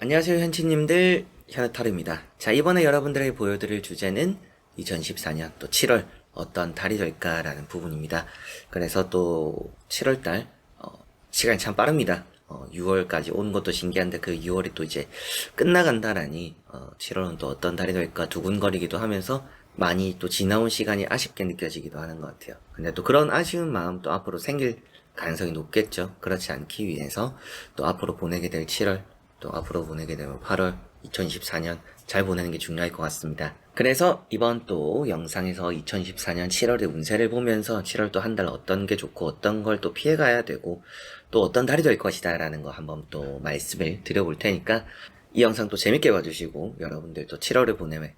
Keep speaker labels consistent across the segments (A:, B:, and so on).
A: 안녕하세요 현치님들, 현우타르입니다. 자, 이번에 여러분들에게 보여드릴 주제는 2014년 또 7월 어떤 달이 될까라는 부분입니다. 그래서 또 7월달 시간이 참 빠릅니다. 6월까지 온 것도 신기한데 그 6월이 또 이제 끝나간다라니 7월은 또 어떤 달이 될까 두근거리기도 하면서 많이 또 지나온 시간이 아쉽게 느껴지기도 하는 것 같아요. 근데 또 그런 아쉬운 마음 또 앞으로 생길 가능성이 높겠죠. 그렇지 않기 위해서 또 앞으로 보내게 될 7월, 또 앞으로 보내게 되면 8월 2024년 잘 보내는 게 중요할 것 같습니다. 그래서 이번 또 영상에서 2024년 7월의 운세를 보면서 7월 또 한 달 어떤 게 좋고 어떤 걸 또 피해가야 되고 또 어떤 달이 될 것이다 라는 거 한번 또 말씀을 드려볼 테니까 이 영상 또 재밌게 봐주시고 여러분들 또 7월을 보내면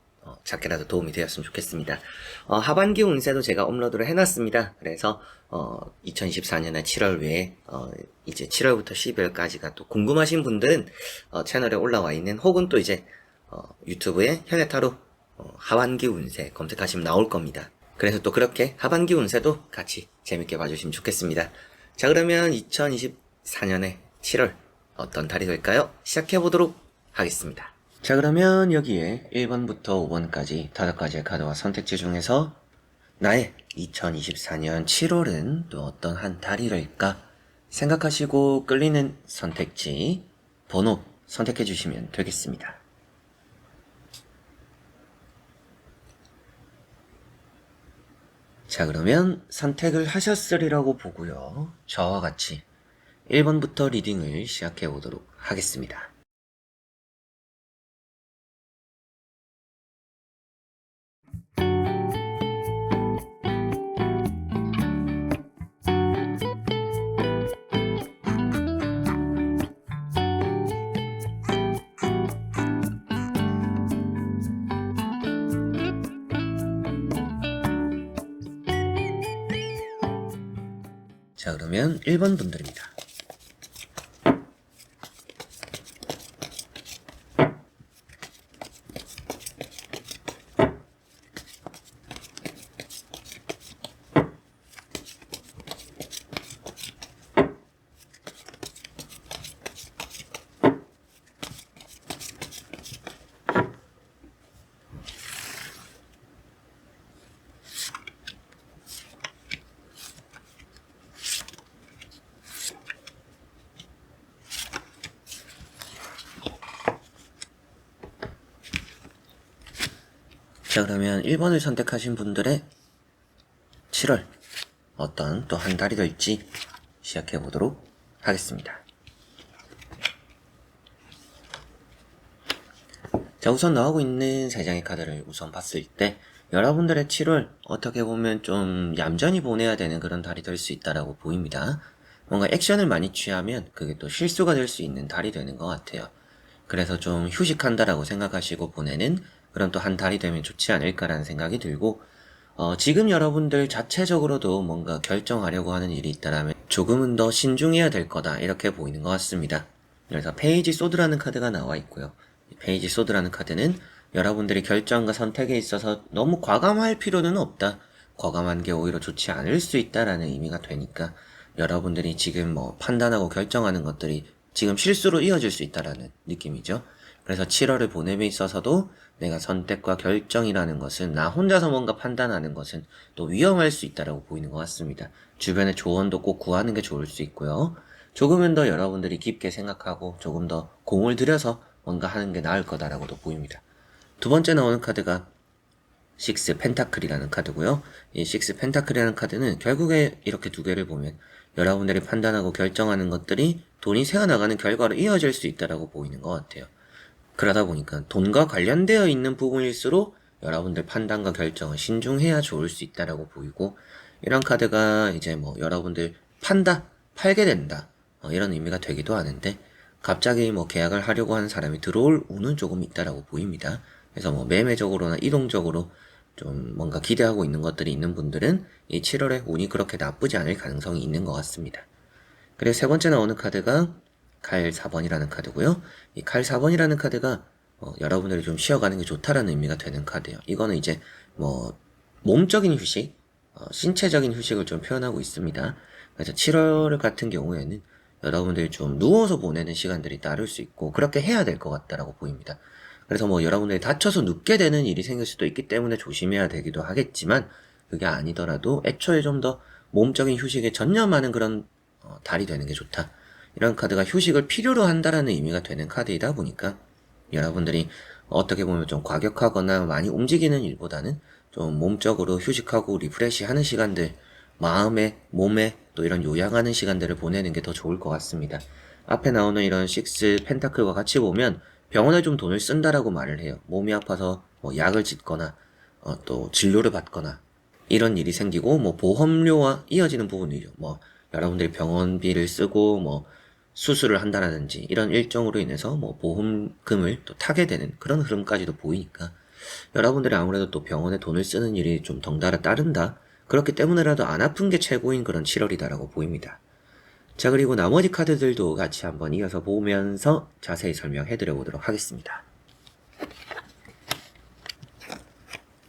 A: 작게라도 도움이 되었으면 좋겠습니다. 하반기 운세도 제가 업로드를 해놨습니다. 그래서 2024년의 7월 외에 이제 7월부터 12월까지가 또 궁금하신 분들은 채널에 올라와 있는 혹은 또 이제 유튜브에 현해타로 하반기 운세 검색하시면 나올 겁니다. 그래서 또 그렇게 하반기 운세도 같이 재밌게 봐주시면 좋겠습니다. 자, 그러면 2024년의 7월 어떤 달이 될까요? 시작해보도록 하겠습니다. 자, 그러면 여기에 1번부터 5번까지 5가지의 카드와 선택지 중에서 나의 2024년 7월은 또 어떤 한 달이 될까 생각하시고 끌리는 선택지 번호 선택해 주시면 되겠습니다. 자, 그러면 선택을 하셨으리라고 보고요. 저와 같이 1번부터 리딩을 시작해 보도록 하겠습니다. 자, 그러면 1번 분들입니다. 자, 그러면 1번을 선택하신 분들의 7월 어떤 또 한 달이 될지 시작해 보도록 하겠습니다. 자, 우선 나오고 있는 3장의 카드를 우선 봤을 때 여러분들의 7월 어떻게 보면 좀 얌전히 보내야 되는 그런 달이 될 수 있다라고 보입니다. 뭔가 액션을 많이 취하면 그게 또 실수가 될 수 있는 달이 되는 것 같아요. 그래서 좀 휴식한다라고 생각하시고 보내는 그런 또 한 달이 되면 좋지 않을까라는 생각이 들고 지금 여러분들 자체적으로도 뭔가 결정하려고 하는 일이 있다라면 조금은 더 신중해야 될 거다 이렇게 보이는 것 같습니다. 그래서 페이지 소드라는 카드가 나와 있고요. 페이지 소드라는 카드는 여러분들이 결정과 선택에 있어서 너무 과감할 필요는 없다. 과감한 게 오히려 좋지 않을 수 있다라는 의미가 되니까 여러분들이 지금 뭐 판단하고 결정하는 것들이 지금 실수로 이어질 수 있다라는 느낌이죠. 그래서 7월을 보냄에 있어서도 내가 선택과 결정이라는 것은 나 혼자서 뭔가 판단하는 것은 또 위험할 수 있다라고 보이는 것 같습니다. 주변의 조언도 꼭 구하는 게 좋을 수 있고요. 조금은 더 여러분들이 깊게 생각하고 조금 더 공을 들여서 뭔가 하는 게 나을 거다라고도 보입니다. 두 번째 나오는 카드가 식스 펜타클이라는 카드고요. 이 식스 펜타클이라는 카드는 결국에 이렇게 두 개를 보면 여러분들이 판단하고 결정하는 것들이 돈이 새어나가는 결과로 이어질 수 있다라고 보이는 것 같아요. 그러다 보니까 돈과 관련되어 있는 부분일수록 여러분들 판단과 결정을 신중해야 좋을 수 있다라고 보이고, 이런 카드가 이제 뭐 여러분들 팔게 된다 이런 의미가 되기도 하는데, 갑자기 뭐 계약을 하려고 하는 사람이 들어올 운은 조금 있다라고 보입니다. 그래서 뭐 매매적으로나 이동적으로 좀 뭔가 기대하고 있는 것들이 있는 분들은 이 7월에 운이 그렇게 나쁘지 않을 가능성이 있는 것 같습니다. 그리고 세 번째 나오는 카드가 칼 4번이라는 카드고요. 이 칼 4번이라는 카드가 여러분들이 좀 쉬어가는 게 좋다라는 의미가 되는 카드예요. 이거는 이제 뭐 몸적인 휴식, 신체적인 휴식을 좀 표현하고 있습니다. 그래서 7월 같은 경우에는 여러분들이 좀 누워서 보내는 시간들이 따를 수 있고 그렇게 해야 될 것 같다라고 보입니다. 그래서 뭐 여러분들이 다쳐서 눕게 되는 일이 생길 수도 있기 때문에 조심해야 되기도 하겠지만 그게 아니더라도 애초에 좀 더 몸적인 휴식에 전념하는 그런 달이 되는 게 좋다. 이런 카드가 휴식을 필요로 한다라는 의미가 되는 카드이다 보니까 여러분들이 어떻게 보면 좀 과격하거나 많이 움직이는 일보다는 좀 몸적으로 휴식하고 리프레시하는 시간들, 마음에, 몸에 또 이런 요양하는 시간들을 보내는 게 더 좋을 것 같습니다. 앞에 나오는 이런 식스 펜타클과 같이 보면 병원에 좀 돈을 쓴다라고 말을 해요. 몸이 아파서 뭐 약을 짓거나 또 진료를 받거나 이런 일이 생기고 뭐 보험료와 이어지는 부분이죠. 뭐 여러분들이 병원비를 쓰고 뭐 수술을 한다라든지 이런 일정으로 인해서 뭐 보험금을 또 타게 되는 그런 흐름까지도 보이니까 여러분들이 아무래도 또 병원에 돈을 쓰는 일이 좀 덩달아 따른다. 그렇기 때문에라도 안 아픈 게 최고인 그런 7월이다라고 보입니다. 자, 그리고 나머지 카드들도 같이 한번 이어서 보면서 자세히 설명해 드려 보도록 하겠습니다.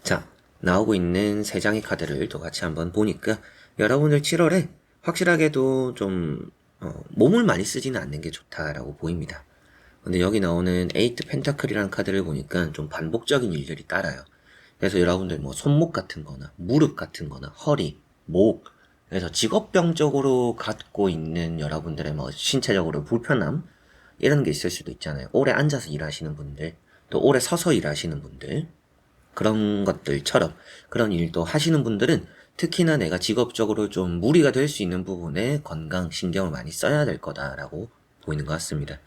A: 자, 나오고 있는 3장의 카드를 또 같이 한번 보니까 여러분들 7월에 확실하게도 좀 몸을 많이 쓰지는 않는 게 좋다라고 보입니다. 근데 여기 나오는 에이트 펜타클이라는 카드를 보니까 좀 반복적인 일들이 따라요. 그래서 여러분들 뭐 손목 같은 거나 무릎 같은 거나 허리, 목, 그래서 직업병적으로 갖고 있는 여러분들의 뭐 신체적으로 불편함 이런 게 있을 수도 있잖아요. 오래 앉아서 일하시는 분들, 또 오래 서서 일하시는 분들 그런 것들처럼 그런 일도 하시는 분들은 특히나 내가 직업적으로 좀 무리가 될 수 있는 부분에 건강 신경을 많이 써야 될 거다라고 보이는 것 같습니다.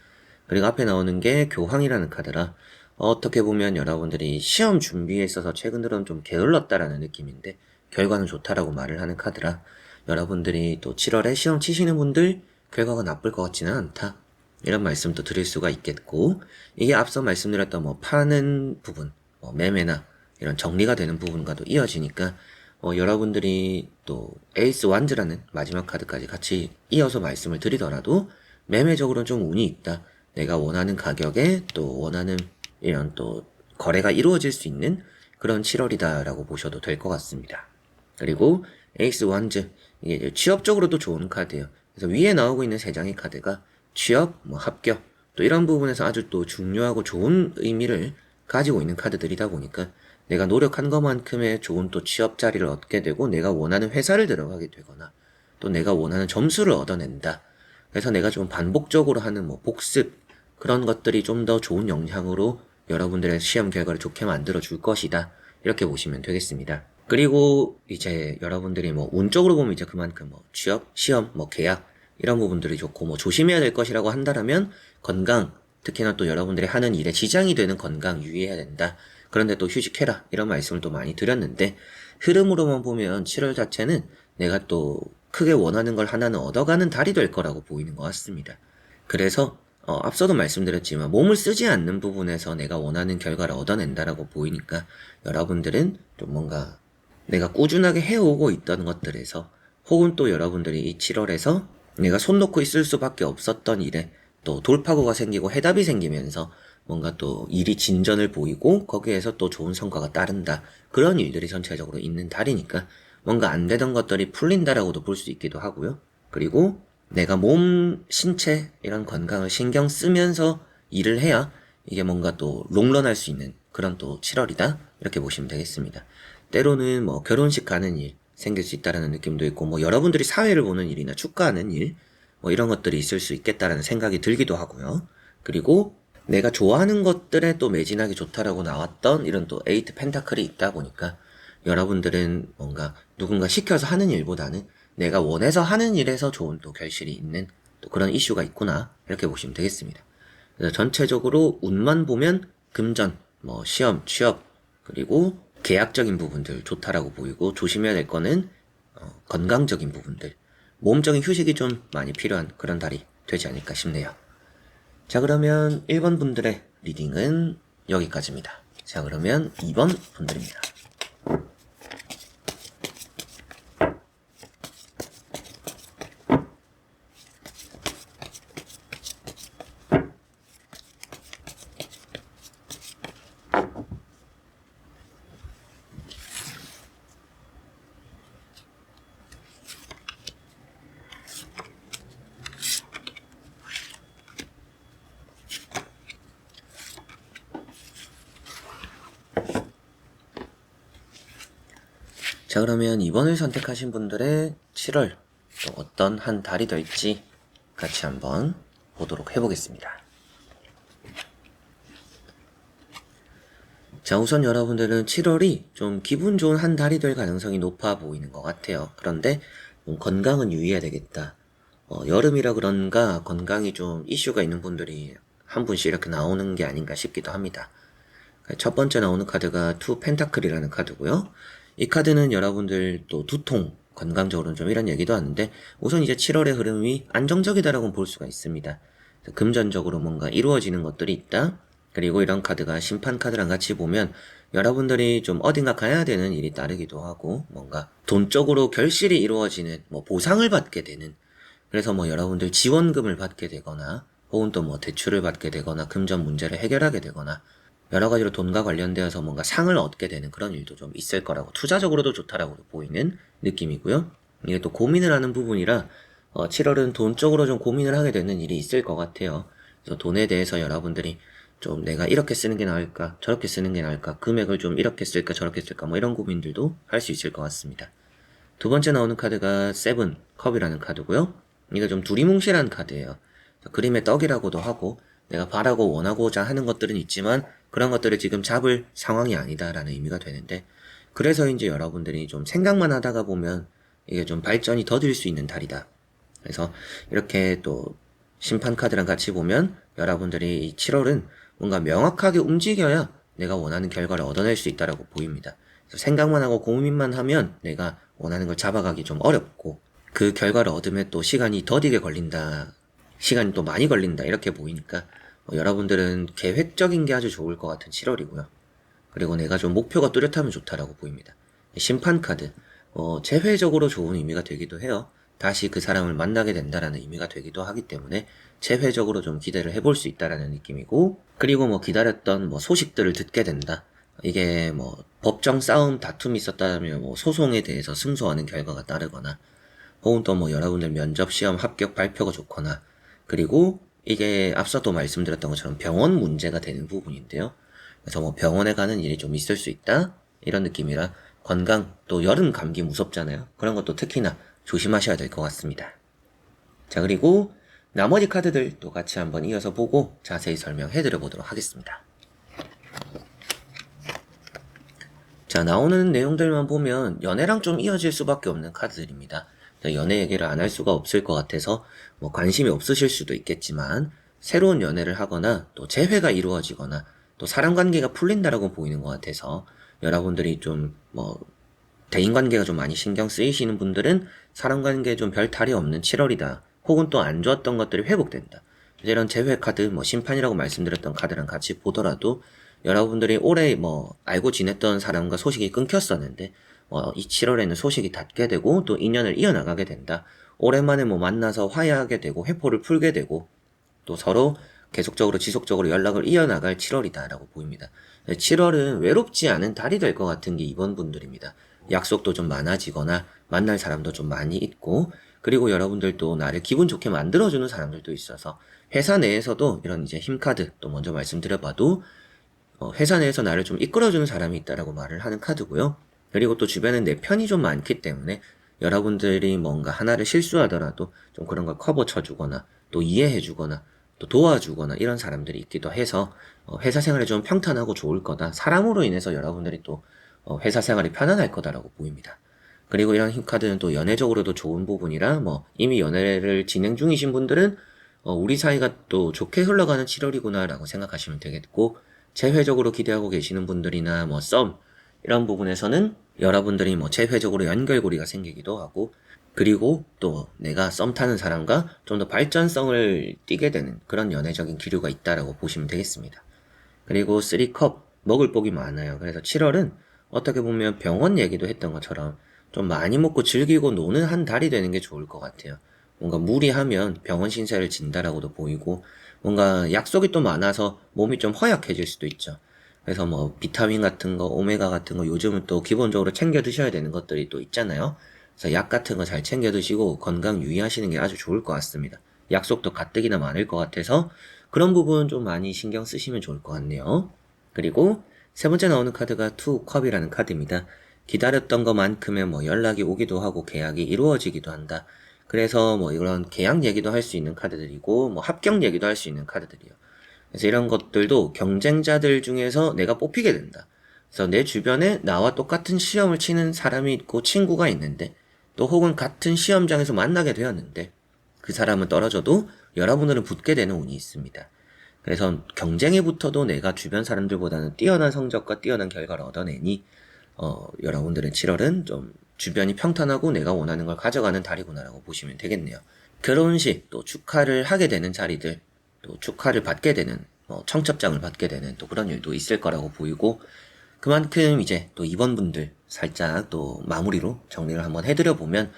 A: 그리고 앞에 나오는 게 교황이라는 카드라 어떻게 보면 여러분들이 시험 준비에 있어서 최근 들어는 좀 게을렀다라는 느낌인데 결과는 좋다라고 말을 하는 카드라 여러분들이 또 7월에 시험 치시는 분들 결과가 나쁠 것 같지는 않다. 이런 말씀도 드릴 수가 있겠고 이게 앞서 말씀드렸던 뭐 파는 부분, 뭐 매매나 이런 정리가 되는 부분과도 이어지니까 여러분들이 또 에이스 완즈라는 마지막 카드까지 같이 이어서 말씀을 드리더라도 매매적으로는 좀 운이 있다. 내가 원하는 가격에 또 원하는 이런 또 거래가 이루어질 수 있는 그런 7월이다라고 보셔도 될 것 같습니다. 그리고 에이스 완즈 이게 취업적으로도 좋은 카드예요. 그래서 위에 나오고 있는 3장의 카드가 취업, 뭐 합격 또 이런 부분에서 아주 또 중요하고 좋은 의미를 가지고 있는 카드들이다 보니까 내가 노력한 것만큼의 좋은 또 취업 자리를 얻게 되고 내가 원하는 회사를 들어가게 되거나 또 내가 원하는 점수를 얻어낸다. 그래서 내가 좀 반복적으로 하는 뭐 복습 그런 것들이 좀 더 좋은 영향으로 여러분들의 시험 결과를 좋게 만들어 줄 것이다. 이렇게 보시면 되겠습니다. 그리고 이제 여러분들이 뭐 운적으로 보면 이제 그만큼 뭐 취업, 시험, 뭐 계약 이런 부분들이 좋고 뭐 조심해야 될 것이라고 한다면 건강, 특히나 또 여러분들이 하는 일에 지장이 되는 건강 유의해야 된다. 그런데 또 휴식해라 이런 말씀을 또 많이 드렸는데 흐름으로만 보면 7월 자체는 내가 또 크게 원하는 걸 하나는 얻어가는 달이 될 거라고 보이는 것 같습니다. 그래서 앞서도 말씀드렸지만 몸을 쓰지 않는 부분에서 내가 원하는 결과를 얻어낸다라고 보이니까 여러분들은 좀 뭔가 내가 꾸준하게 해오고 있던 것들에서 혹은 또 여러분들이 이 7월에서 내가 손 놓고 있을 수밖에 없었던 일에 또 돌파구가 생기고 해답이 생기면서 뭔가 또 일이 진전을 보이고 거기에서 또 좋은 성과가 따른다. 그런 일들이 전체적으로 있는 달이니까 뭔가 안 되던 것들이 풀린다라고도 볼 수 있기도 하고요. 그리고 내가 몸, 신체 이런 건강을 신경 쓰면서 일을 해야 이게 뭔가 또 롱런할 수 있는 그런 또 7월이다. 이렇게 보시면 되겠습니다. 때로는 뭐 결혼식 가는 일 생길 수 있다라는 느낌도 있고 뭐 여러분들이 사회를 보는 일이나 축가하는 일 뭐 이런 것들이 있을 수 있겠다라는 생각이 들기도 하고요. 그리고 내가 좋아하는 것들에 또 매진하기 좋다라고 나왔던 이런 또 에이트 펜타클이 있다 보니까 여러분들은 뭔가 누군가 시켜서 하는 일보다는 내가 원해서 하는 일에서 좋은 또 결실이 있는 또 그런 이슈가 있구나 이렇게 보시면 되겠습니다. 그래서 전체적으로 운만 보면 금전, 뭐 시험, 취업 그리고 계약적인 부분들 좋다라고 보이고 조심해야 될 거는 건강적인 부분들, 몸적인 휴식이 좀 많이 필요한 그런 달이 되지 않을까 싶네요. 자, 그러면 1번 분들의 리딩은 여기까지입니다. 자, 그러면 2번 분들입니다. 자, 그러면 2번을 선택하신 분들의 7월 또 어떤 한 달이 될지 같이 한번 보도록 해보겠습니다. 자, 우선 여러분들은 7월이 좀 기분 좋은 한 달이 될 가능성이 높아 보이는 것 같아요. 그런데 건강은 유의해야 되겠다. 여름이라 그런가 건강이 좀 이슈가 있는 분들이 한 분씩 이렇게 나오는 게 아닌가 싶기도 합니다. 첫 번째 나오는 카드가 투 펜타클이라는 카드고요. 이 카드는 여러분들 또 두통, 건강적으로는 좀 이런 얘기도 하는데 우선 이제 7월의 흐름이 안정적이다라고 볼 수가 있습니다. 금전적으로 뭔가 이루어지는 것들이 있다. 그리고 이런 카드가 심판 카드랑 같이 보면 여러분들이 좀 어딘가 가야 되는 일이 따르기도 하고 뭔가 돈적으로 결실이 이루어지는 뭐 보상을 받게 되는 그래서 뭐 여러분들 지원금을 받게 되거나 혹은 또 뭐 대출을 받게 되거나 금전 문제를 해결하게 되거나 여러 가지로 돈과 관련되어서 뭔가 상을 얻게 되는 그런 일도 좀 있을 거라고 투자적으로도 좋다라고 보이는 느낌이고요. 이게 또 고민을 하는 부분이라 7월은 돈 쪽으로 좀 고민을 하게 되는 일이 있을 것 같아요. 그래서 돈에 대해서 여러분들이 좀 내가 이렇게 쓰는 게 나을까 저렇게 쓰는 게 나을까 금액을 좀 이렇게 쓸까 저렇게 쓸까 뭐 이런 고민들도 할 수 있을 것 같습니다. 두 번째 나오는 카드가 세븐 컵이라는 카드고요. 이거 좀 두리뭉실한 카드예요. 그림의 떡이라고도 하고 내가 바라고 원하고자 하는 것들은 있지만 그런 것들을 지금 잡을 상황이 아니다라는 의미가 되는데 그래서 이제 여러분들이 좀 생각만 하다가 보면 이게 좀 발전이 더딜 수 있는 달이다. 그래서 이렇게 또 심판 카드랑 같이 보면 여러분들이 이 7월은 뭔가 명확하게 움직여야 내가 원하는 결과를 얻어낼 수 있다라고 보입니다. 그래서 생각만 하고 고민만 하면 내가 원하는 걸 잡아가기 좀 어렵고 그 결과를 얻으면 또 시간이 더디게 걸린다. 시간이 또 많이 걸린다. 이렇게 보이니까 여러분들은 계획적인 게 아주 좋을 것 같은 7월이고요. 그리고 내가 좀 목표가 뚜렷하면 좋다라고 보입니다. 심판 카드, 재회적으로 좋은 의미가 되기도 해요. 다시 그 사람을 만나게 된다라는 의미가 되기도 하기 때문에 재회적으로 좀 기대를 해볼 수 있다라는 느낌이고 그리고 뭐 기다렸던 뭐 소식들을 듣게 된다. 이게 뭐 법정 싸움 다툼이 있었다면 뭐 소송에 대해서 승소하는 결과가 따르거나 혹은 또 뭐 여러분들 면접 시험 합격 발표가 좋거나 그리고 이게 앞서도 말씀드렸던 것처럼 병원 문제가 되는 부분인데요. 그래서 뭐 병원에 가는 일이 좀 있을 수 있다 이런 느낌이라 건강 또 여름 감기 무섭잖아요. 그런 것도 특히나 조심하셔야 될 것 같습니다. 자, 그리고 나머지 카드들 또 같이 한번 이어서 보고 자세히 설명해 드려 보도록 하겠습니다. 자, 나오는 내용들만 보면 연애랑 좀 이어질 수밖에 없는 카드들입니다. 연애 얘기를 안 할 수가 없을 것 같아서 뭐 관심이 없으실 수도 있겠지만 새로운 연애를 하거나 또 재회가 이루어지거나 또 사람 관계가 풀린다라고 보이는 것 같아서 여러분들이 좀 뭐 대인관계가 좀 많이 신경 쓰이시는 분들은 사람 관계에 좀 별 탈이 없는 7월이다. 혹은 또 안 좋았던 것들이 회복된다. 이런 재회 카드, 뭐 심판이라고 말씀드렸던 카드랑 같이 보더라도 여러분들이 올해 뭐 알고 지냈던 사람과 소식이 끊겼었는데 이 7월에는 소식이 닿게 되고 또 인연을 이어나가게 된다. 오랜만에 뭐 만나서 화해하게 되고 회포를 풀게 되고 또 서로 계속적으로 지속적으로 연락을 이어나갈 7월이다라고 보입니다. 7월은 외롭지 않은 달이 될 것 같은 게 이번 분들입니다. 약속도 좀 많아지거나 만날 사람도 좀 많이 있고 그리고 여러분들도 나를 기분 좋게 만들어주는 사람들도 있어서 회사 내에서도 이런 이제 힘카드 또 먼저 말씀드려봐도 회사 내에서 나를 좀 이끌어주는 사람이 있다라고 말을 하는 카드고요. 그리고 또 주변에 내 편이 좀 많기 때문에 여러분들이 뭔가 하나를 실수하더라도 좀 그런 걸 커버 쳐주거나 또 이해해주거나 또 도와주거나 이런 사람들이 있기도 해서 회사 생활이 좀 평탄하고 좋을 거다. 사람으로 인해서 여러분들이 또 회사 생활이 편안할 거다라고 보입니다. 그리고 이런 힘카드는 또 연애적으로도 좋은 부분이라 뭐 이미 연애를 진행 중이신 분들은 우리 사이가 또 좋게 흘러가는 7월이구나 라고 생각하시면 되겠고 재회적으로 기대하고 계시는 분들이나 뭐 썸 이런 부분에서는 여러분들이 뭐 재회적으로 연결고리가 생기기도 하고 그리고 또 내가 썸 타는 사람과 좀 더 발전성을 띠게 되는 그런 연애적인 기류가 있다라고 보시면 되겠습니다. 그리고 3컵 먹을 복이 많아요. 그래서 7월은 어떻게 보면 병원 얘기도 했던 것처럼 좀 많이 먹고 즐기고 노는 한 달이 되는 게 좋을 것 같아요. 뭔가 무리하면 병원 신세를 진다라고도 보이고 뭔가 약속이 또 많아서 몸이 좀 허약해질 수도 있죠. 그래서 뭐 비타민 같은 거, 오메가 같은 거 요즘은 또 기본적으로 챙겨 드셔야 되는 것들이 또 있잖아요. 그래서 약 같은 거 잘 챙겨 드시고 건강 유의하시는 게 아주 좋을 것 같습니다. 약속도 가뜩이나 많을 것 같아서 그런 부분 좀 많이 신경 쓰시면 좋을 것 같네요. 그리고 세 번째 나오는 카드가 투 컵이라는 카드입니다. 기다렸던 것만큼의 뭐 연락이 오기도 하고 계약이 이루어지기도 한다. 그래서 뭐 이런 계약 얘기도 할 수 있는 카드들이고 뭐 합격 얘기도 할 수 있는 카드들이요. 그래서 이런 것들도 경쟁자들 중에서 내가 뽑히게 된다. 그래서 내 주변에 나와 똑같은 시험을 치는 사람이 있고 친구가 있는데 또 혹은 같은 시험장에서 만나게 되었는데 그 사람은 떨어져도 여러분들은 붙게 되는 운이 있습니다. 그래서 경쟁에 붙어도 내가 주변 사람들보다는 뛰어난 성적과 뛰어난 결과를 얻어내니 여러분들의 7월은 좀 주변이 평탄하고 내가 원하는 걸 가져가는 달이구나라고 보시면 되겠네요. 결혼식, 또 축하를 하게 되는 자리들, 또 축하를 받게 되는, 청첩장을 받게 되는 또 그런 일도 있을 거라고 보이고, 그만큼 이제 또 이번 분들 살짝 또 마무리로 정리를 한번 해드려 보면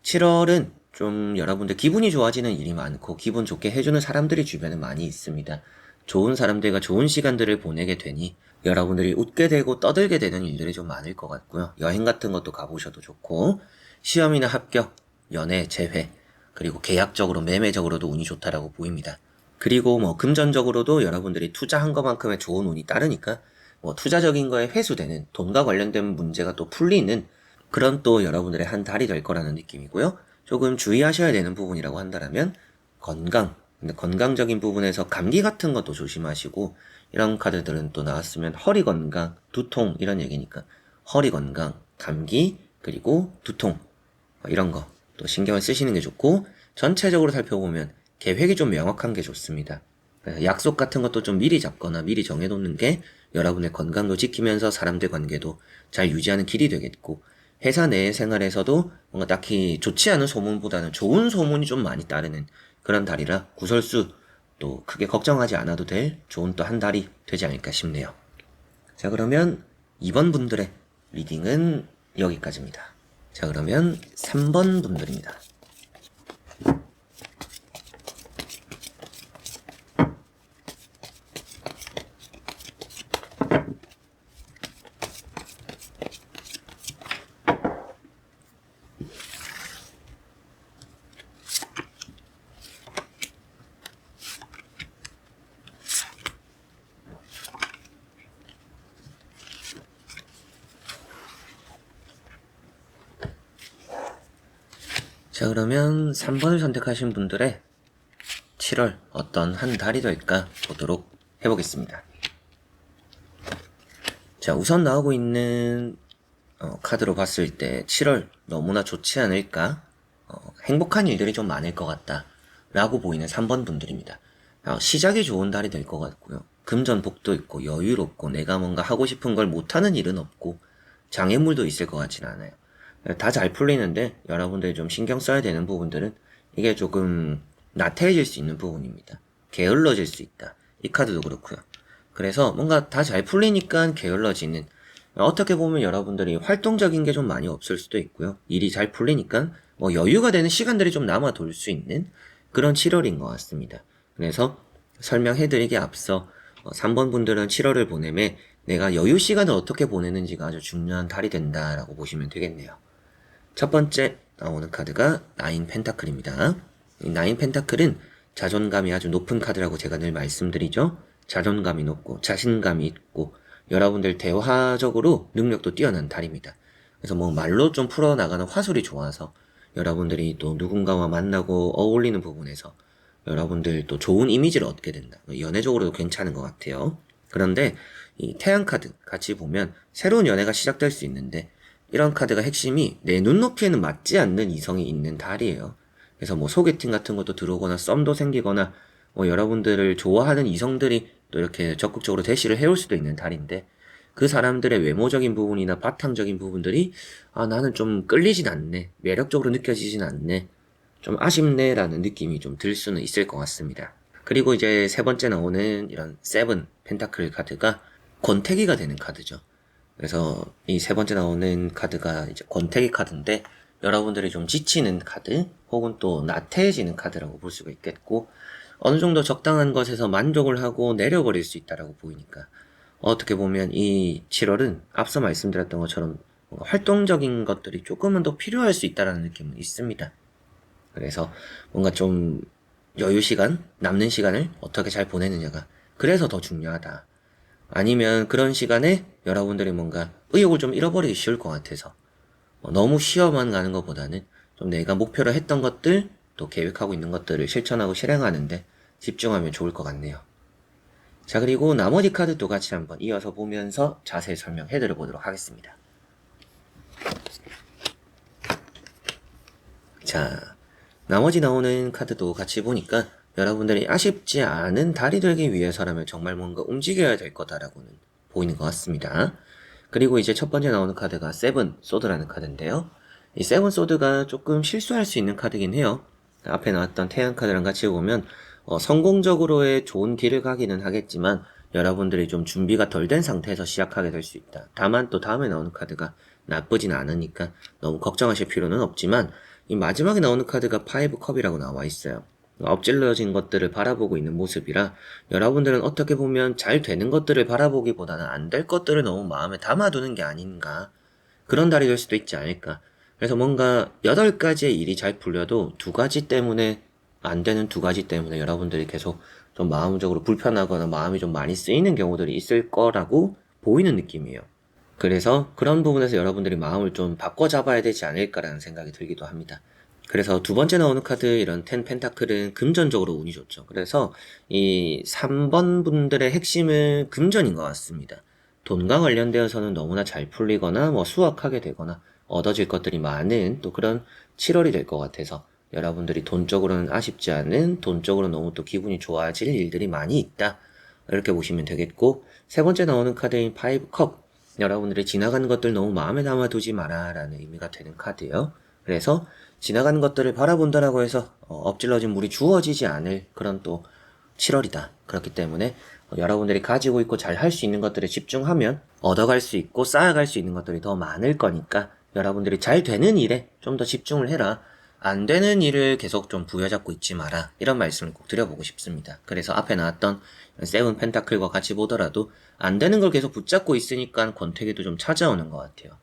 A: 7월은 좀 여러분들 기분이 좋아지는 일이 많고 기분 좋게 해주는 사람들이 주변에 많이 있습니다. 좋은 사람들과 좋은 시간들을 보내게 되니 여러분들이 웃게 되고 떠들게 되는 일들이 좀 많을 것 같고요. 여행 같은 것도 가보셔도 좋고 시험이나 합격, 연애, 재회, 그리고 계약적으로 매매적으로도 운이 좋다라고 보입니다. 그리고 뭐 금전적으로도 여러분들이 투자한 것만큼의 좋은 운이 따르니까 뭐 투자적인 거에 회수되는 돈과 관련된 문제가 또 풀리는 그런 또 여러분들의 한 달이 될 거라는 느낌이고요. 조금 주의하셔야 되는 부분이라고 한다면 건강. 근데 건강적인 부분에서 감기 같은 것도 조심하시고 이런 카드들은 또 나왔으면 허리 건강, 두통 이런 얘기니까 허리 건강, 감기 그리고 두통 이런 거 또 신경을 쓰시는 게 좋고 전체적으로 살펴보면 계획이 좀 명확한 게 좋습니다. 약속 같은 것도 좀 미리 잡거나 미리 정해놓는 게 여러분의 건강도 지키면서 사람들 관계도 잘 유지하는 길이 되겠고 회사 내 생활에서도 뭔가 딱히 좋지 않은 소문보다는 좋은 소문이 좀 많이 따르는 그런 달이라 구설수 또 크게 걱정하지 않아도 될 좋은 또 한 달이 되지 않을까 싶네요. 자, 그러면 2번 분들의 리딩은 여기까지입니다. 자, 그러면 3번 분들입니다. 자, 그러면 3번을 선택하신 분들의 7월 어떤 한 달이 될까 보도록 해보겠습니다. 자, 우선 나오고 있는 카드로 봤을 때 7월 너무나 좋지 않을까? 행복한 일들이 좀 많을 것 같다 라고 보이는 3번 분들입니다. 시작이 좋은 달이 될 것 같고요. 금전복도 있고 여유롭고 내가 뭔가 하고 싶은 걸 못하는 일은 없고 장애물도 있을 것 같지는 않아요. 다 잘 풀리는데 여러분들이 좀 신경 써야 되는 부분들은 이게 조금 나태해질 수 있는 부분입니다. 게을러질 수 있다. 이 카드도 그렇고요. 그래서 뭔가 다 잘 풀리니까 게을러지는 어떻게 보면 여러분들이 활동적인 게 좀 많이 없을 수도 있고요. 일이 잘 풀리니까 뭐 여유가 되는 시간들이 좀 남아 돌 수 있는 그런 7월인 것 같습니다. 그래서 설명해드리기 앞서 3번 분들은 7월을 보내매 내가 여유 시간을 어떻게 보내는지가 아주 중요한 달이 된다라고 보시면 되겠네요. 첫 번째 나오는 카드가 나인 펜타클입니다. 이 나인 펜타클은 자존감이 아주 높은 카드라고 제가 늘 말씀드리죠. 자존감이 높고 자신감이 있고 여러분들 대화적으로 능력도 뛰어난 달입니다. 그래서 뭐 말로 좀 풀어나가는 화술이 좋아서 여러분들이 또 누군가와 만나고 어울리는 부분에서 여러분들 또 좋은 이미지를 얻게 된다. 연애적으로도 괜찮은 것 같아요. 그런데 이 태양 카드 같이 보면 새로운 연애가 시작될 수 있는데 이런 카드가 핵심이 내 눈높이에는 맞지 않는 이성이 있는 달이에요. 그래서 뭐 소개팅 같은 것도 들어오거나 썸도 생기거나 뭐 여러분들을 좋아하는 이성들이 또 이렇게 적극적으로 대시를 해올 수도 있는 달인데 그 사람들의 외모적인 부분이나 바탕적인 부분들이 나는 좀 끌리진 않네, 매력적으로 느껴지진 않네, 좀 아쉽네 라는 느낌이 좀 들 수는 있을 것 같습니다. 그리고 이제 세 번째 나오는 이런 세븐 펜타클 카드가 권태기가 되는 카드죠. 그래서 이 세 번째 나오는 카드가 이제 권태기 카드인데 여러분들이 좀 지치는 카드 혹은 또 나태해지는 카드라고 볼 수가 있겠고 어느 정도 적당한 것에서 만족을 하고 내려버릴 수 있다라고 보이니까 어떻게 보면 이 7월은 앞서 말씀드렸던 것처럼 뭔가 활동적인 것들이 조금은 더 필요할 수 있다라는 느낌은 있습니다. 그래서 뭔가 좀 여유 시간, 남는 시간을 어떻게 잘 보내느냐가 그래서 더 중요하다. 아니면 그런 시간에 여러분들이 뭔가 의욕을 좀 잃어버리기 쉬울 것 같아서 너무 쉬어만 가는 것보다는 좀 내가 목표로 했던 것들, 또 계획하고 있는 것들을 실천하고 실행하는데 집중하면 좋을 것 같네요. 자, 그리고 나머지 카드도 같이 한번 이어서 보면서 자세히 설명해 드려보도록 하겠습니다. 자, 나머지 나오는 카드도 같이 보니까 여러분들이 아쉽지 않은 달이 되기 위해서라면 정말 뭔가 움직여야 될 거다라고는 보이는 것 같습니다. 그리고 이제 첫 번째 나오는 카드가 세븐 소드라는 카드인데요. 이 세븐 소드가 조금 실수할 수 있는 카드긴 해요. 앞에 나왔던 태양 카드랑 같이 보면 성공적으로의 좋은 길을 가기는 하겠지만 여러분들이 좀 준비가 덜 된 상태에서 시작하게 될 수 있다. 다만 또 다음에 나오는 카드가 나쁘진 않으니까 너무 걱정하실 필요는 없지만 이 마지막에 나오는 카드가 파이브 컵이라고 나와 있어요. 엎질러진 것들을 바라보고 있는 모습이라 여러분들은 어떻게 보면 잘 되는 것들을 바라보기보다는 안 될 것들을 너무 마음에 담아두는 게 아닌가, 그런 달이 될 수도 있지 않을까. 그래서 뭔가 8가지의 일이 잘 풀려도 2가지 때문에, 안 되는 2가지 때문에 여러분들이 계속 좀 마음적으로 불편하거나 마음이 좀 많이 쓰이는 경우들이 있을 거라고 보이는 느낌이에요. 그래서 그런 부분에서 여러분들이 마음을 좀 바꿔 잡아야 되지 않을까라는 생각이 들기도 합니다. 그래서 두 번째 나오는 카드, 이런 텐 펜타클은 금전적으로 운이 좋죠. 그래서 이 3번 분들의 핵심은 금전인 것 같습니다. 돈과 관련되어서는 너무나 잘 풀리거나 수확하게 되거나 얻어질 것들이 많은 또 그런 7월이 될 것 같아서 여러분들이 돈 쪽으로는 아쉽지 않은, 돈 쪽으로 너무 또 기분이 좋아질 일들이 많이 있다, 이렇게 보시면 되겠고, 세 번째 나오는 카드인 파이브 컵, 여러분들이 지나가는 것들 너무 마음에 담아두지 마라 라는 의미가 되는 카드예요. 그래서 지나가는 것들을 바라본다라고 해서 엎질러진 물이 주어지지 않을 그런 또 7월이다. 그렇기 때문에 여러분들이 가지고 있고 잘 할 수 있는 것들에 집중하면 얻어갈 수 있고 쌓아갈 수 있는 것들이 더 많을 거니까 여러분들이 잘 되는 일에 좀 더 집중을 해라. 안 되는 일을 계속 좀 부여잡고 있지 마라. 이런 말씀을 꼭 드려보고 싶습니다. 그래서 앞에 나왔던 세븐 펜타클과 같이 보더라도 안 되는 걸 계속 붙잡고 있으니까 권태기도 좀 찾아오는 것 같아요.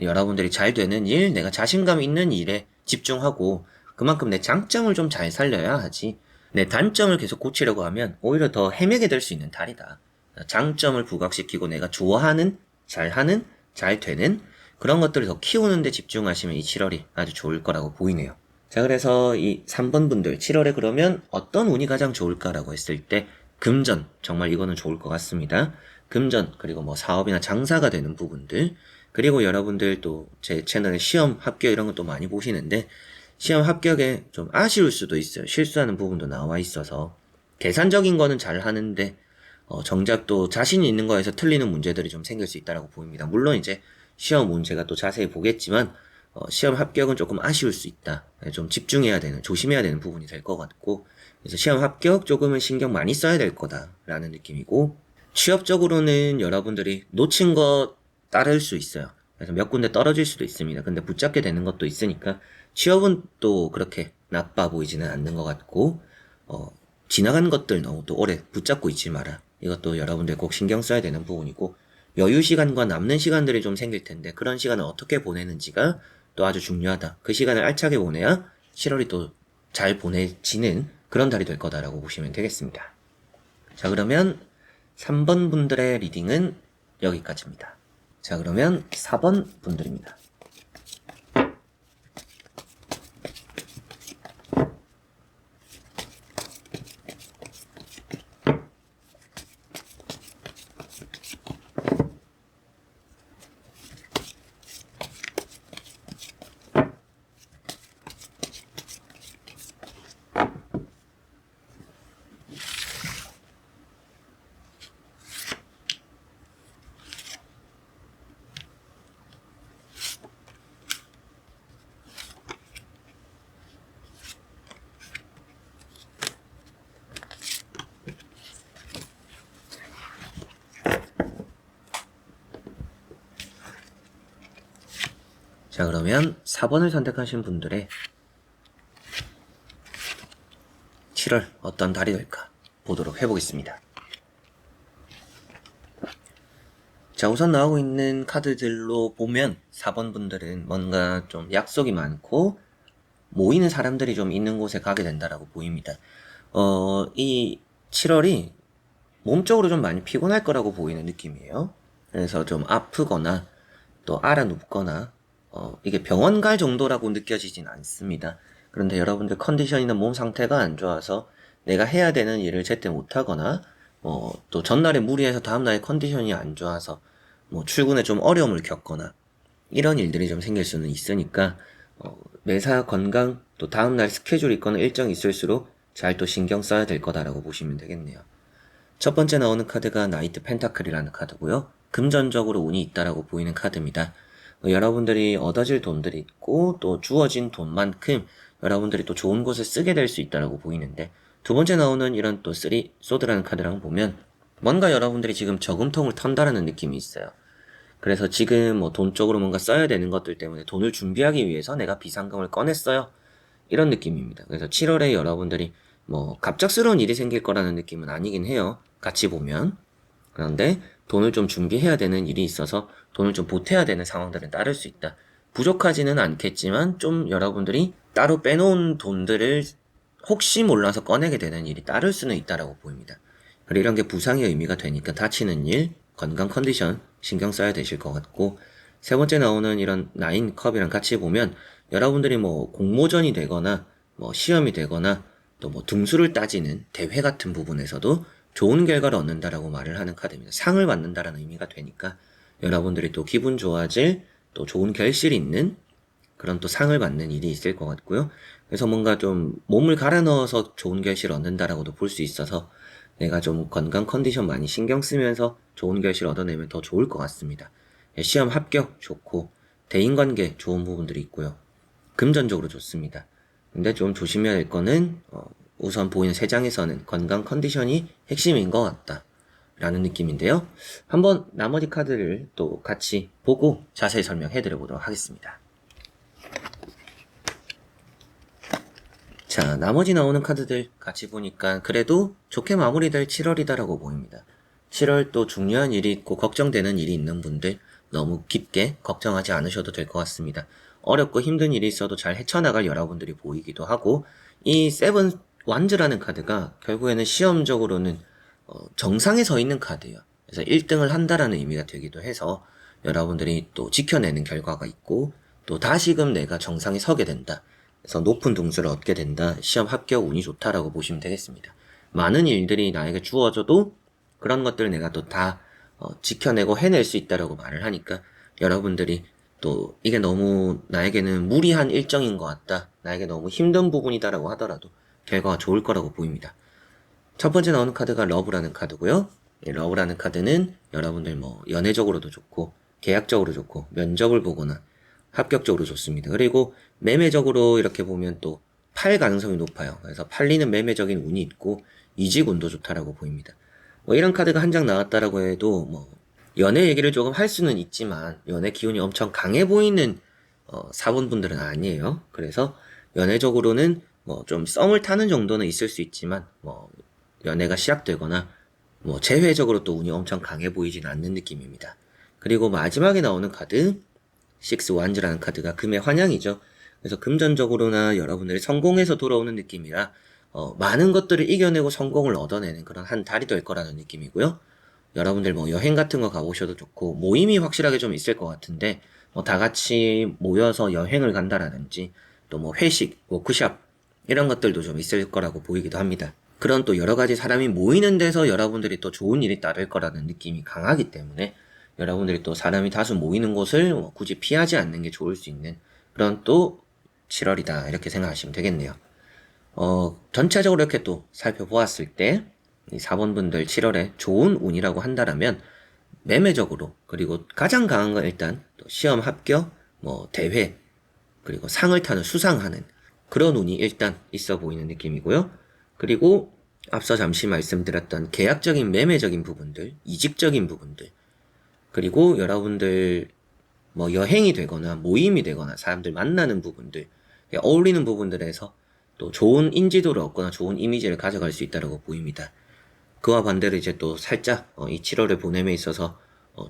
A: 여러분들이 잘 되는 일, 내가 자신감 있는 일에 집중하고 그만큼 내 장점을 좀 잘 살려야 하지, 내 단점을 계속 고치려고 하면 오히려 더 헤매게 될 수 있는 달이다. 장점을 부각시키고 내가 좋아하는, 잘하는, 잘 되는 그런 것들을 더 키우는 데 집중하시면 이 7월이 아주 좋을 거라고 보이네요. 자, 그래서 이 3번 분들 7월에 그러면 어떤 운이 가장 좋을까라고 했을 때 금전, 정말 이거는 좋을 것 같습니다. 금전, 그리고 사업이나 장사가 되는 부분들, 그리고 여러분들 또 제 채널에 시험 합격 이런 것도 많이 보시는데 시험 합격에 좀 아쉬울 수도 있어요. 실수하는 부분도 나와 있어서 계산적인 거는 잘 하는데 정작 또 자신이 있는 거에서 틀리는 문제들이 좀 생길 수 있다고 보입니다. 물론 이제 시험 문제가 또 자세히 보겠지만 시험 합격은 조금 아쉬울 수 있다. 좀 집중해야 되는, 조심해야 되는 부분이 될 것 같고, 그래서 시험 합격 조금은 신경 많이 써야 될 거다라는 느낌이고, 취업적으로는 여러분들이 놓친 거 따를 수 있어요. 그래서 몇 군데 떨어질 수도 있습니다. 근데 붙잡게 되는 것도 있으니까 취업은 또 그렇게 나빠 보이지는 않는 것 같고, 지나가는 것들 너무 또 오래 붙잡고 있지 마라. 이것도 여러분들 꼭 신경 써야 되는 부분이고, 여유 시간과 남는 시간들이 좀 생길 텐데 그런 시간을 어떻게 보내는지가 또 아주 중요하다. 그 시간을 알차게 보내야 7월이 또 잘 보내지는 그런 달이 될 거다라고 보시면 되겠습니다. 자, 그러면 3번 분들의 리딩은 여기까지입니다. 자, 그러면 4번 분들입니다. 자, 그러면 4번을 선택하신 분들의 7월 어떤 달이 될까 보도록 해보겠습니다. 자, 우선 나오고 있는 카드들로 보면 4번 분들은 뭔가 좀 약속이 많고 모이는 사람들이 좀 있는 곳에 가게 된다라고 보입니다. 이 7월이 몸적으로 좀 많이 피곤할 거라고 보이는 느낌이에요. 그래서 좀 아프거나 또 알아눕거나 이게 병원 갈 정도라고 느껴지진 않습니다. 그런데 여러분들 컨디션이나 몸 상태가 안 좋아서 내가 해야 되는 일을 제때 못하거나 또 전날에 무리해서 다음날에 컨디션이 안 좋아서 출근에 좀 어려움을 겪거나 이런 일들이 좀 생길 수는 있으니까 매사 건강 또 다음날 스케줄 있거나 일정이 있을수록 잘 또 신경 써야 될 거다라고 보시면 되겠네요. 첫 번째 나오는 카드가 나이트 펜타클이라는 카드고요. 금전적으로 운이 있다라고 보이는 카드입니다. 여러분들이 얻어질 돈들이 있고 또 주어진 돈만큼 여러분들이 또 좋은 곳에 쓰게 될 수 있다라고 보이는데, 두 번째 나오는 이런 또 쓰리 소드라는 카드랑 보면 뭔가 여러분들이 지금 저금통을 턴다라는 느낌이 있어요. 그래서 지금 돈 쪽으로 뭔가 써야 되는 것들 때문에 돈을 준비하기 위해서 내가 비상금을 꺼냈어요. 이런 느낌입니다. 그래서 7월에 여러분들이 갑작스러운 일이 생길 거라는 느낌은 아니긴 해요. 같이 보면. 그런데 돈을 좀 준비해야 되는 일이 있어서 돈을 좀 보태야 되는 상황들은 따를 수 있다. 부족하지는 않겠지만 좀 여러분들이 따로 빼놓은 돈들을 혹시 몰라서 꺼내게 되는 일이 따를 수는 있다라고 보입니다. 그리고 이런 게 부상의 의미가 되니까 다치는 일, 건강 컨디션 신경 써야 되실 것 같고, 세 번째 나오는 이런 9컵이랑 같이 보면 여러분들이 공모전이 되거나 시험이 되거나 또 등수를 따지는 대회 같은 부분에서도 좋은 결과를 얻는다라고 말을 하는 카드입니다. 상을 받는다라는 의미가 되니까 여러분들이 또 기분 좋아질 또 좋은 결실이 있는 그런 또 상을 받는 일이 있을 것 같고요. 그래서 뭔가 좀 몸을 갈아 넣어서 좋은 결실을 얻는다라고도 볼 수 있어서 내가 좀 건강 컨디션 많이 신경 쓰면서 좋은 결실 얻어내면 더 좋을 것 같습니다. 시험 합격 좋고 대인관계 좋은 부분들이 있고요. 금전적으로 좋습니다. 근데 좀 조심해야 할 거는 우선 보이는 세 장에서는 건강 컨디션이 핵심인 것 같다 라는 느낌인데요. 한번 나머지 카드를 또 같이 보고 자세히 설명해 드려보도록 하겠습니다. 자, 나머지 나오는 카드들 같이 보니까 그래도 좋게 마무리될 7월이다라고 보입니다. 7월 또 중요한 일이 있고 걱정되는 일이 있는 분들 너무 깊게 걱정하지 않으셔도 될 것 같습니다. 어렵고 힘든 일이 있어도 잘 헤쳐나갈 여러분들이 보이기도 하고, 이 세븐 완즈라는 카드가 결국에는 시험적으로는 정상에 서 있는 카드예요. 그래서 1등을 한다라는 의미가 되기도 해서 여러분들이 또 지켜내는 결과가 있고 또 다시금 내가 정상에 서게 된다. 그래서 높은 등수를 얻게 된다. 시험 합격 운이 좋다라고 보시면 되겠습니다. 많은 일들이 나에게 주어져도 그런 것들을 내가 또 다 지켜내고 해낼 수 있다라고 말을 하니까 여러분들이 또 이게 너무 나에게는 무리한 일정인 것 같다. 나에게 너무 힘든 부분이다라고 하더라도 결과가 좋을 거라고 보입니다. 첫 번째 나오는 카드가 러브라는 카드고요. 러브라는 카드는 여러분들 연애적으로도 좋고 계약적으로 좋고 면접을 보거나 합격적으로 좋습니다. 그리고 매매적으로 이렇게 보면 또 팔 가능성이 높아요. 그래서 팔리는 매매적인 운이 있고 이직 운도 좋다라고 보입니다. 이런 카드가 한 장 나왔다라고 해도 연애 얘기를 조금 할 수는 있지만 연애 기운이 엄청 강해 보이는 사본분들은 아니에요. 그래서 연애적으로는 좀 썸을 타는 정도는 있을 수 있지만 연애가 시작되거나 재회적으로 또 운이 엄청 강해 보이진 않는 느낌입니다. 그리고 마지막에 나오는 카드 식스 완즈라는 카드가 금의 환영이죠. 그래서 금전적으로나 여러분들이 성공해서 돌아오는 느낌이라 많은 것들을 이겨내고 성공을 얻어내는 그런 한 달이 될 거라는 느낌이고요. 여러분들 여행 같은 거 가보셔도 좋고 모임이 확실하게 좀 있을 것 같은데 다 같이 모여서 여행을 간다라든지 또 회식, 워크숍 이런 것들도 좀 있을 거라고 보이기도 합니다. 그런 또 여러 가지 사람이 모이는 데서 여러분들이 또 좋은 일이 따를 거라는 느낌이 강하기 때문에 여러분들이 또 사람이 다수 모이는 곳을 굳이 피하지 않는 게 좋을 수 있는 그런 또 7월이다 이렇게 생각하시면 되겠네요. 전체적으로 이렇게 또 살펴보았을 때 이 4번 분들 7월에 좋은 운이라고 한다라면 매매적으로 그리고 가장 강한 건 일단 또 시험 합격, 대회 그리고 상을 타는 수상하는 그런 운이 일단 있어 보이는 느낌이고요. 그리고 앞서 잠시 말씀드렸던 계약적인 매매적인 부분들, 이직적인 부분들 그리고 여러분들 여행이 되거나 모임이 되거나 사람들 만나는 부분들 어울리는 부분들에서 또 좋은 인지도를 얻거나 좋은 이미지를 가져갈 수 있다고 보입니다. 그와 반대로 이제 또 살짝 이 7월을 보냄에 있어서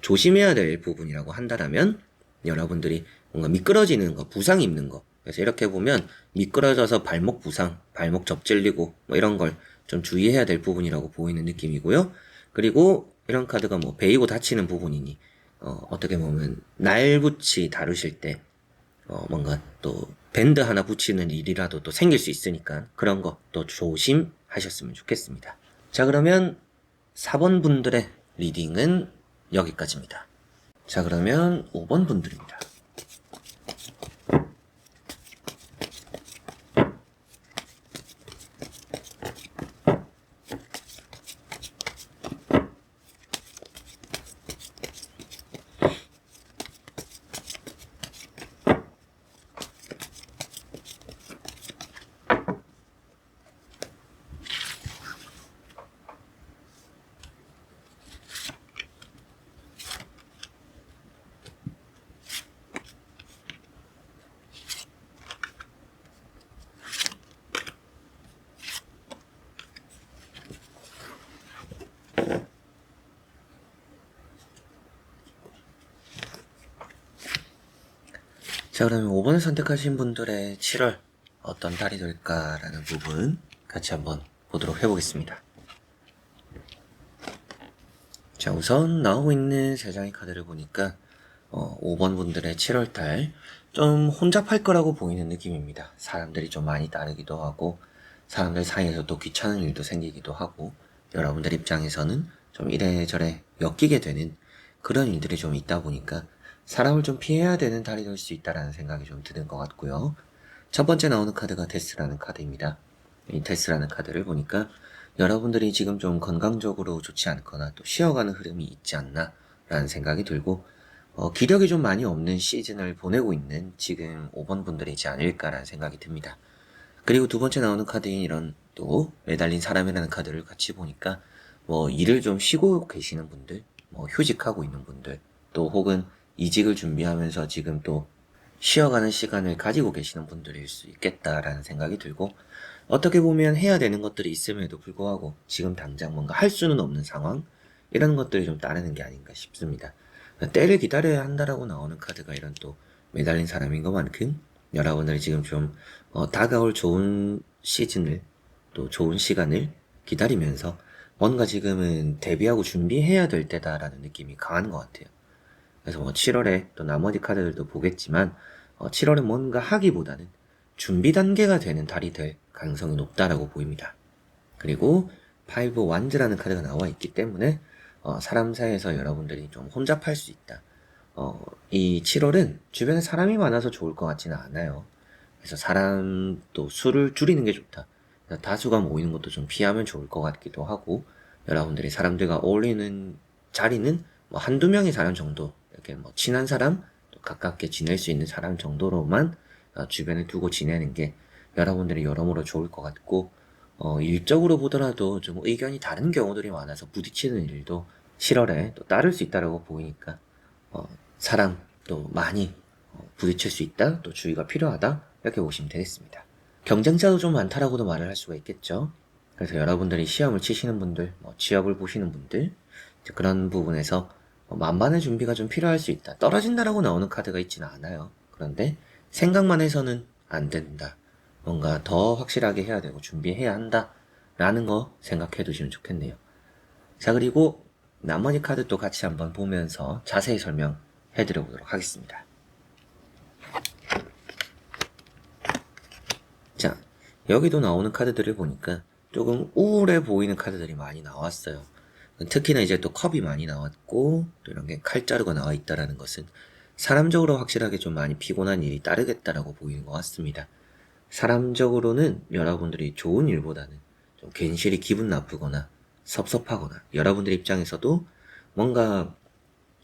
A: 조심해야 될 부분이라고 한다라면 여러분들이 뭔가 미끄러지는 거, 부상 입는 거. 그래서 이렇게 보면 미끄러져서 발목 부상, 발목 접질리고 이런 걸 좀 주의해야 될 부분이라고 보이는 느낌이고요. 그리고 이런 카드가 베이고 다치는 부분이니 어떻게 보면 날붙이 다루실 때 뭔가 또 밴드 하나 붙이는 일이라도 또 생길 수 있으니까 그런 것도 조심하셨으면 좋겠습니다. 자, 그러면 4번 분들의 리딩은 여기까지입니다. 자, 그러면 5번 분들입니다. 자, 그러면 5번을 선택하신 분들의 7월 어떤 달이 될까라는 부분 같이 한번 보도록 해보겠습니다. 자, 우선 나오고 있는 3장의 카드를 보니까 5번 분들의 7월달 좀 혼잡할 거라고 보이는 느낌입니다. 사람들이 좀 많이 따르기도 하고 사람들 사이에서 또 귀찮은 일도 생기기도 하고 여러분들 입장에서는 좀 이래저래 엮이게 되는 그런 일들이 좀 있다 보니까 사람을 좀 피해야 되는 달이 될 수 있다라는 생각이 좀 드는 것 같고요. 첫 번째 나오는 카드가 데스라는 카드입니다. 이 데스라는 카드를 보니까 여러분들이 지금 좀 건강적으로 좋지 않거나 또 쉬어가는 흐름이 있지 않나 라는 생각이 들고 기력이 좀 많이 없는 시즌을 보내고 있는 지금 5번 분들이지 않을까라는 생각이 듭니다. 그리고 두 번째 나오는 카드인 이런 또 매달린 사람이라는 카드를 같이 보니까 뭐 일을 좀 쉬고 계시는 분들, 뭐 휴직하고 있는 분들, 또 혹은 이직을 준비하면서 지금 또 쉬어가는 시간을 가지고 계시는 분들일 수 있겠다라는 생각이 들고 어떻게 보면 해야 되는 것들이 있음에도 불구하고 지금 당장 뭔가 할 수는 없는 상황 이런 것들이 좀 따르는 게 아닌가 싶습니다. 때를 기다려야 한다라고 나오는 카드가 이런 또 매달린 사람인 것만큼 여러분들이 지금 좀 다가올 좋은 시즌을 또 좋은 시간을 기다리면서 뭔가 지금은 대비하고 준비해야 될 때다라는 느낌이 강한 것 같아요. 그래서 뭐 7월에 또 나머지 카드들도 보겠지만 7월에 뭔가 하기보다는 준비 단계가 되는 달이 될 가능성이 높다라고 보입니다. 그리고 5 완즈라는 카드가 나와 있기 때문에 사람 사이에서 여러분들이 좀 혼잡할 수 있다. 이 7월은 주변에 사람이 많아서 좋을 것 같지는 않아요. 그래서 사람도 수를 줄이는 게 좋다. 다수가 모이는 것도 좀 피하면 좋을 것 같기도 하고 여러분들이 사람들과 어울리는 자리는 뭐 한두 명의 사람 정도 이렇게 뭐 친한 사람 또 가깝게 지낼 수 있는 사람 정도로만 주변에 두고 지내는 게 여러분들이 여러모로 좋을 것 같고 일적으로 보더라도 좀 의견이 다른 경우들이 많아서 부딪히는 일도 7월에 또 따를 수 있다라고 보이니까 사람 또 많이 부딪힐 수 있다 또 주의가 필요하다 이렇게 보시면 되겠습니다. 경쟁자도 좀 많다라고도 말을 할 수가 있겠죠. 그래서 여러분들이 시험을 치시는 분들, 취업을 보시는 분들 그런 부분에서 만반의 준비가 좀 필요할 수 있다. 떨어진다라고 나오는 카드가 있지는 않아요. 그런데 생각만 해서는 안 된다. 뭔가 더 확실하게 해야 되고 준비해야 한다. 라는 거 생각해 두시면 좋겠네요. 자, 그리고 나머지 카드도 같이 한번 보면서 자세히 설명해 드려보도록 하겠습니다. 자, 여기도 나오는 카드들을 보니까 조금 우울해 보이는 카드들이 많이 나왔어요. 특히나 이제 또 컵이 많이 나왔고 또 이런 게 칼자루가 나와 있다라는 것은 사람적으로 확실하게 좀 많이 피곤한 일이 따르겠다라고 보이는 것 같습니다. 사람적으로는 여러분들이 좋은 일보다는 좀 괜시리 기분 나쁘거나 섭섭하거나 여러분들 입장에서도 뭔가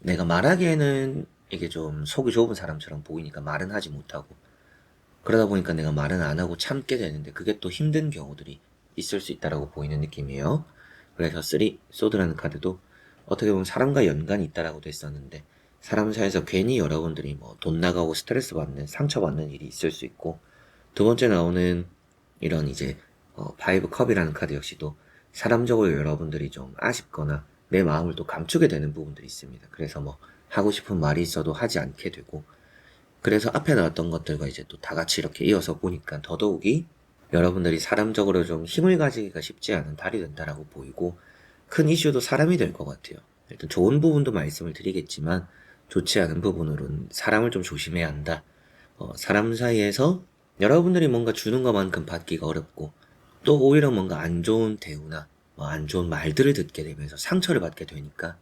A: 내가 말하기에는 이게 좀 속이 좁은 사람처럼 보이니까 말은 하지 못하고 그러다 보니까 내가 말은 안 하고 참게 되는데 그게 또 힘든 경우들이 있을 수 있다라고 보이는 느낌이에요. 그래서 3 소드라는 카드도 어떻게 보면 사람과 연관이 있다라고도 했었는데 사람 사이에서 괜히 여러분들이 뭐 돈 나가고 스트레스 받는 상처받는 일이 있을 수 있고 두 번째 나오는 이런 이제 5 컵이라는 카드 역시도 사람적으로 여러분들이 좀 아쉽거나 내 마음을 또 감추게 되는 부분들이 있습니다. 그래서 뭐 하고 싶은 말이 있어도 하지 않게 되고 그래서 앞에 나왔던 것들과 이제 또 다 같이 이렇게 이어서 보니까 더더욱이 여러분들이 사람적으로 좀 힘을 가지기가 쉽지 않은 달이 된다라고 보이고 큰 이슈도 사람이 될 것 같아요. 일단 좋은 부분도 말씀을 드리겠지만 좋지 않은 부분으로는 사람을 좀 조심해야 한다. 사람 사이에서 여러분들이 뭔가 주는 것만큼 받기가 어렵고, 또 오히려 뭔가 안 좋은 대우나 안 좋은 말들을 듣게 되면서 상처를 받게 되니까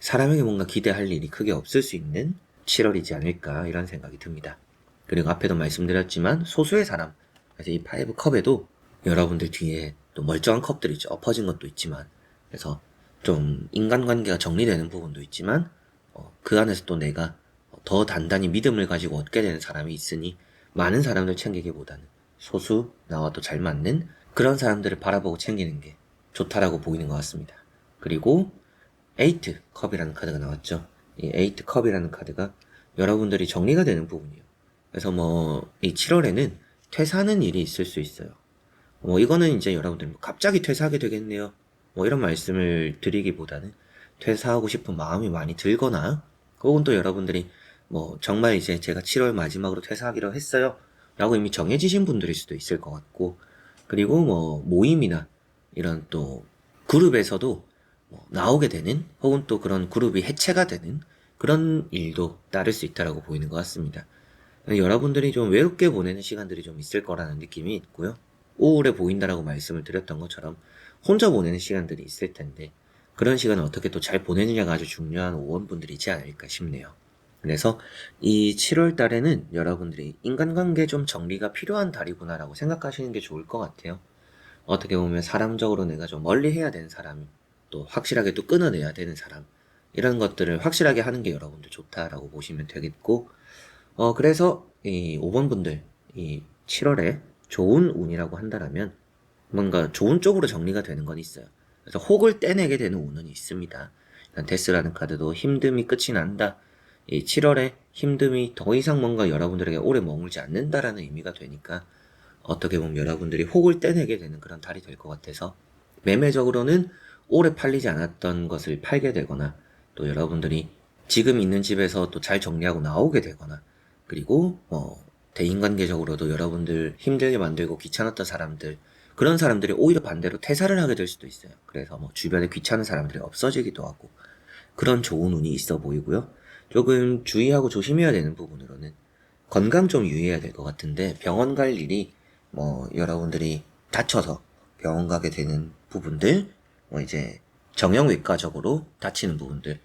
A: 사람에게 뭔가 기대할 일이 크게 없을 수 있는 7월이지 않을까 이런 생각이 듭니다. 그리고 앞에도 말씀드렸지만 소수의 사람, 그래서 이 파이브 컵에도 여러분들 뒤에 또 멀쩡한 컵들이 있죠. 엎어진 것도 있지만, 그래서 좀 인간관계가 정리되는 부분도 있지만 그 안에서 또 내가 더 단단히 믿음을 가지고 얻게 되는 사람이 있으니 많은 사람들 챙기기보다는 소수 나와 또 잘 맞는 그런 사람들을 바라보고 챙기는 게 좋다라고 보이는 것 같습니다. 그리고 에이트 컵이라는 카드가 나왔죠. 이 에이트 컵이라는 카드가 여러분들이 정리가 되는 부분이에요. 그래서 이 7월에는 퇴사하는 일이 있을 수 있어요. 이거는 이제 여러분들 갑자기 퇴사하게 되겠네요. 이런 말씀을 드리기보다는 퇴사하고 싶은 마음이 많이 들거나, 혹은 또 여러분들이 정말 이제 제가 7월 마지막으로 퇴사하기로 했어요 라고 이미 정해지신 분들일 수도 있을 것 같고, 그리고 모임이나 이런 또 그룹에서도 나오게 되는, 혹은 또 그런 그룹이 해체가 되는 그런 일도 따를 수 있다라고 보이는 것 같습니다. 여러분들이 좀 외롭게 보내는 시간들이 좀 있을 거라는 느낌이 있고요. 우울해 보인다라고 말씀을 드렸던 것처럼 혼자 보내는 시간들이 있을 텐데, 그런 시간을 어떻게 또 잘 보내느냐가 아주 중요한 5원분들이지 않을까 싶네요. 그래서 이 7월 달에는 여러분들이 인간관계 좀 정리가 필요한 달이구나라고 생각하시는 게 좋을 것 같아요. 어떻게 보면 사람적으로 내가 좀 멀리 해야 되는 사람, 또 확실하게 또 끊어내야 되는 사람, 이런 것들을 확실하게 하는 게 여러분들 좋다라고 보시면 되겠고, 그래서 이 5번 분들, 이 7월에 좋은 운이라고 한다라면 뭔가 좋은 쪽으로 정리가 되는 건 있어요. 그래서 혹을 떼내게 되는 운은 있습니다. 데스라는 카드도 힘듦이 끝이 난다. 이 7월에 힘듦이 더 이상 뭔가 여러분들에게 오래 머물지 않는다라는 의미가 되니까 어떻게 보면 여러분들이 혹을 떼내게 되는 그런 달이 될 것 같아서, 매매적으로는 오래 팔리지 않았던 것을 팔게 되거나, 또 여러분들이 지금 있는 집에서 또 잘 정리하고 나오게 되거나, 그리고 대인관계적으로도 여러분들 힘들게 만들고 귀찮았던 사람들, 그런 사람들이 오히려 반대로 퇴사를 하게 될 수도 있어요. 그래서 주변에 귀찮은 사람들이 없어지기도 하고, 그런 좋은 운이 있어 보이고요. 조금 주의하고 조심해야 되는 부분으로는 건강 좀 유의해야 될 것 같은데, 병원 갈 일이 여러분들이 다쳐서 병원 가게 되는 부분들, 이제 정형외과적으로 다치는 부분들,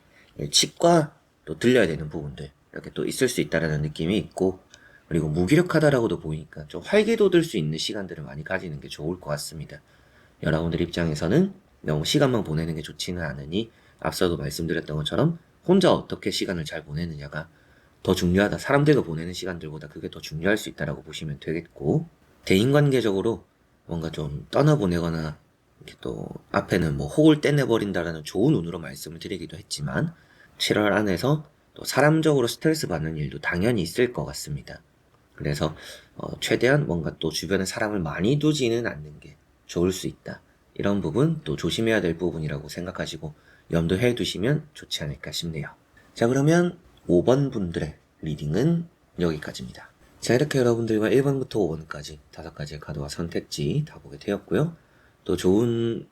A: 치과 또 들려야 되는 부분들, 이렇게 또 있을 수 있다라는 느낌이 있고, 그리고 무기력하다라고도 보이니까 좀 활기 돋을 수 있는 시간들을 많이 가지는 게 좋을 것 같습니다. 여러분들 입장에서는 너무 시간만 보내는 게 좋지는 않으니, 앞서도 말씀드렸던 것처럼 혼자 어떻게 시간을 잘 보내느냐가 더 중요하다. 사람들과 보내는 시간들보다 그게 더 중요할 수 있다라고 보시면 되겠고, 대인관계적으로 뭔가 좀 떠나보내거나, 이렇게 또 앞에는 혹을 떼내버린다라는 좋은 운으로 말씀을 드리기도 했지만, 7월 안에서 또 사람적으로 스트레스 받는 일도 당연히 있을 것 같습니다. 그래서 최대한 뭔가 또 주변에 사람을 많이 두지는 않는 게 좋을 수 있다. 이런 부분 또 조심해야 될 부분이라고 생각하시고 염두해 두시면 좋지 않을까 싶네요. 자, 그러면 5번 분들의 리딩은 여기까지입니다. 자, 이렇게 여러분들과 1번부터 5번까지 5가지의 카드와 선택지 다 보게 되었고요. 또 좋은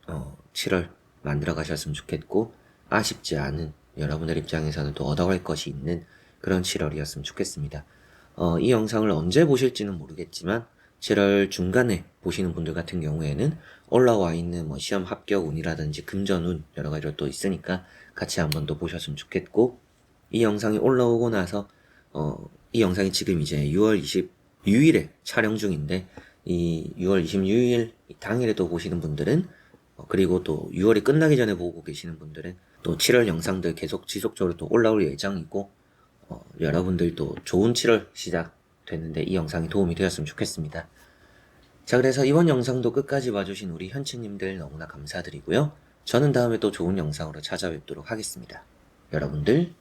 A: 7월 만들어 가셨으면 좋겠고, 아쉽지 않은, 여러분들 입장에서는 또 얻어갈 것이 있는 그런 7월이었으면 좋겠습니다. 이 영상을 언제 보실지는 모르겠지만 7월 중간에 보시는 분들 같은 경우에는 올라와 있는 시험 합격 운이라든지 금전운 여러 가지로 또 있으니까 같이 한번 또 보셨으면 좋겠고, 이 영상이 올라오고 나서 이 영상이 지금 이제 6월 26일에 촬영 중인데, 이 6월 26일 당일에도 보시는 분들은, 그리고 또 6월이 끝나기 전에 보고 계시는 분들은 또 7월 영상들 계속 지속적으로 또 올라올 예정이고, 여러분들도 좋은 7월 시작됐는데 이 영상이 도움이 되었으면 좋겠습니다. 자, 그래서 이번 영상도 끝까지 봐주신 우리 현치님들 너무나 감사드리고요. 저는 다음에 또 좋은 영상으로 찾아뵙도록 하겠습니다. 여러분들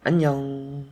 A: 안녕.